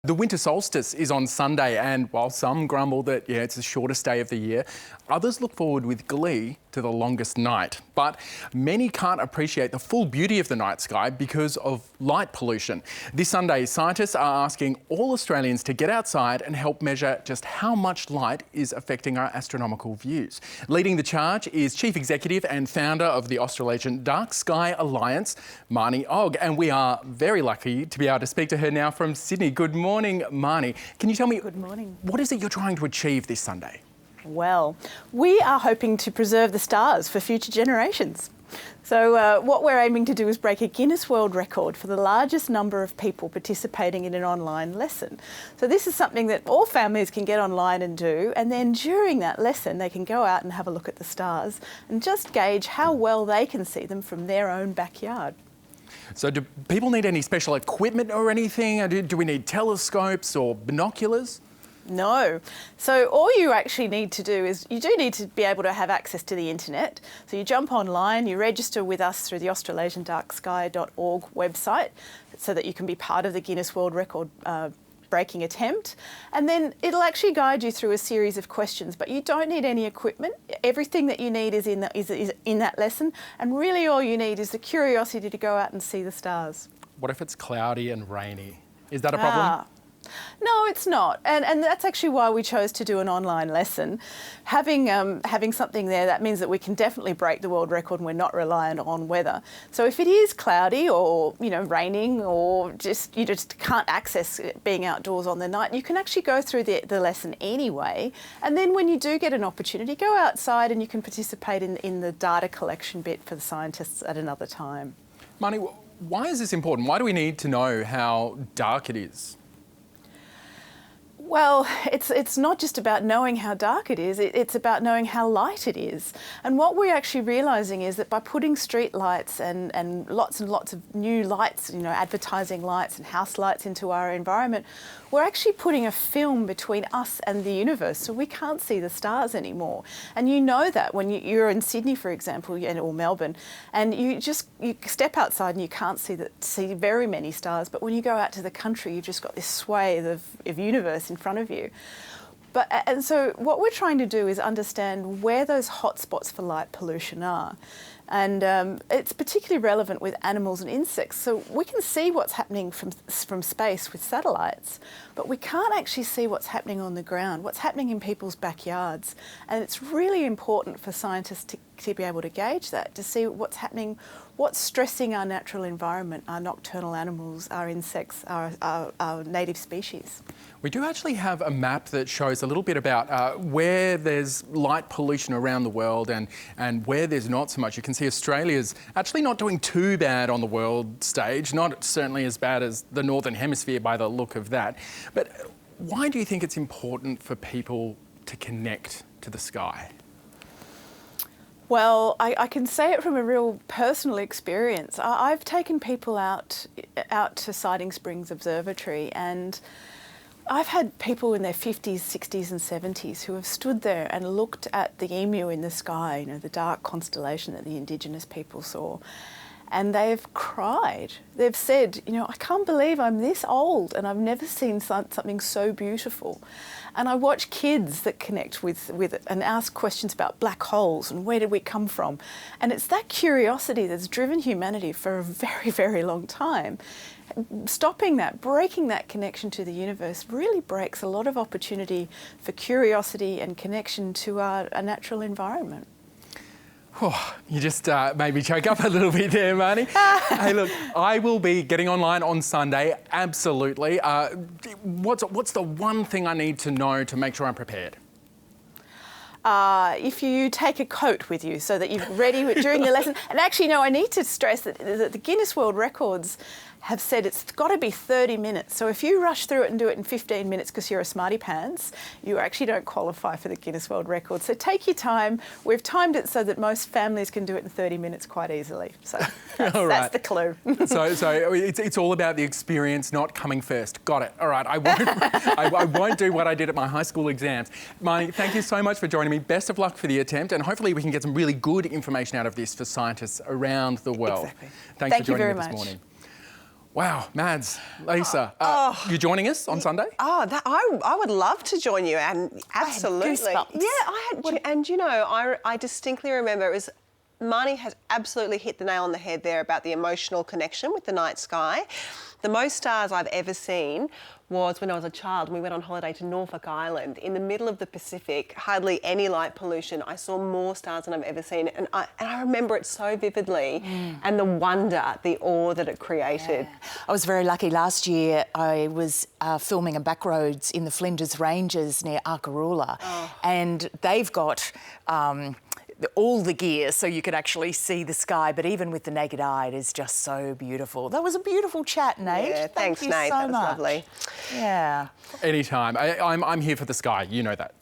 The winter solstice is on Sunday, and while some grumble that, it's the shortest day of the year, others look forward with glee to the longest night. But many can't appreciate the full beauty of the night sky because of light pollution. This Sunday, scientists are asking all Australians to get outside and help measure just how much light is affecting our astronomical views. Leading the charge is Chief Executive and founder of the Australasian Dark Sky Alliance, Marnie Ogg, and we are very lucky to be able to speak to her now from Sydney. Good morning, Marnie. Can you tell me, Good morning. What is it you're trying to achieve this Sunday? Well, we are hoping to preserve the stars for future generations. So what we're aiming to do is break a Guinness World Record for the largest number of people participating in an online lesson. So this is something that all families can get online and do, and then during that lesson they can go out and have a look at the stars and just gauge how well they can see them from their own backyard. So do people need any special equipment or anything? Do we need telescopes or binoculars? No. So all you actually need to do is you do need to be able to have access to the internet. So you jump online, you register with us through the australasiandarksky.org website so that you can be part of the Guinness World Record breaking attempt, and then it'll actually guide you through a series of questions, but you don't need any equipment. Everything that you need is in that lesson, and really all you need is the curiosity to go out and see the stars. What if it's cloudy and rainy? Is that a problem? No, it's not, and that's actually why we chose to do an online lesson. Having something there, that means that we can definitely break the world record and we're not reliant on weather. So if it is cloudy or raining, or you just can't access being outdoors on the night, you can actually go through the lesson anyway. And then when you do get an opportunity, go outside and you can participate in the data collection bit for the scientists at another time. Marnie, why is this important? Why do we need to know how dark it is? Well, it's not just about knowing how dark it is, it's about knowing how light it is. And what we're actually realising is that by putting street lights and lots of new lights, advertising lights and house lights into our environment, we're actually putting a film between us and the universe, so we can't see the stars anymore. And you know that when you're in Sydney, for example, or Melbourne, and you step outside and you can't see very many stars, but when you go out to the country, you've just got this swathe of universe in front of you. And so what we're trying to do is understand where those hotspots for light pollution are. And it's particularly relevant with animals and insects. So we can see what's happening from space with satellites, but we can't actually see what's happening on the ground, what's happening in people's backyards. And it's really important for scientists to be able to gauge that, to see what's happening, what's stressing our natural environment, our nocturnal animals, our insects, our native species. We do actually have a map that shows a little bit about where there's light pollution around the world and where there's not so much. You can see Australia's actually not doing too bad on the world stage, not certainly as bad as the Northern Hemisphere by the look of that. But why do you think it's important for people to connect to the sky? Well, I can say it from a real personal experience. I've taken people out to Siding Springs Observatory, and I've had people in their 50s, 60s and 70s who have stood there and looked at the emu in the sky, the dark constellation that the Indigenous people saw, and they've cried. They've said, I can't believe I'm this old and I've never seen something so beautiful. And I watch kids that connect with and ask questions about black holes and where did we come from. And it's that curiosity that's driven humanity for a very, very long time. Stopping that, breaking that connection to the universe really breaks a lot of opportunity for curiosity and connection to our natural environment. Oh, you just made me choke up a little bit there, Marnie. Hey, look, I will be getting online on Sunday, absolutely. What's the one thing I need to know to make sure I'm prepared? If you take a coat with you so that you're ready during the lesson. And actually, I need to stress that the Guinness World Records have said it's got to be 30 minutes. So if you rush through it and do it in 15 minutes because you're a smarty pants, you actually don't qualify for the Guinness World Record. So take your time. We've timed it so that most families can do it in 30 minutes quite easily. So that's the clue. So it's all about the experience, not coming first. Got it. All right. I won't do what I did at my high school exams. Marnie, thank you so much for joining me. Best of luck for the attempt, and hopefully we can get some really good information out of this for scientists around the world. Exactly. Thanks for joining me this morning. Wow, Mads, Lisa, you joining us on Sunday? Oh, I would love to join you, and absolutely. goosebumps. Yeah, I had, and you know, I distinctly remember it was. Marnie has absolutely hit the nail on the head there about the emotional connection with the night sky. The most stars I've ever seen was when I was a child and we went on holiday to Norfolk Island in the middle of the Pacific, hardly any light pollution. I saw more stars than I've ever seen, and I remember it so vividly, and the wonder, the awe that it created. Yeah. I was very lucky. Last year I was filming a backroads in the Flinders Ranges near Arkaroola, and they've got all the gear so you could actually see the sky, but even with the naked eye, it is just so beautiful. That was a beautiful chat, Nate. Yeah, thanks, Thank you Nate. so That was much. lovely. Yeah. Anytime. I'm here for the sky, you know that.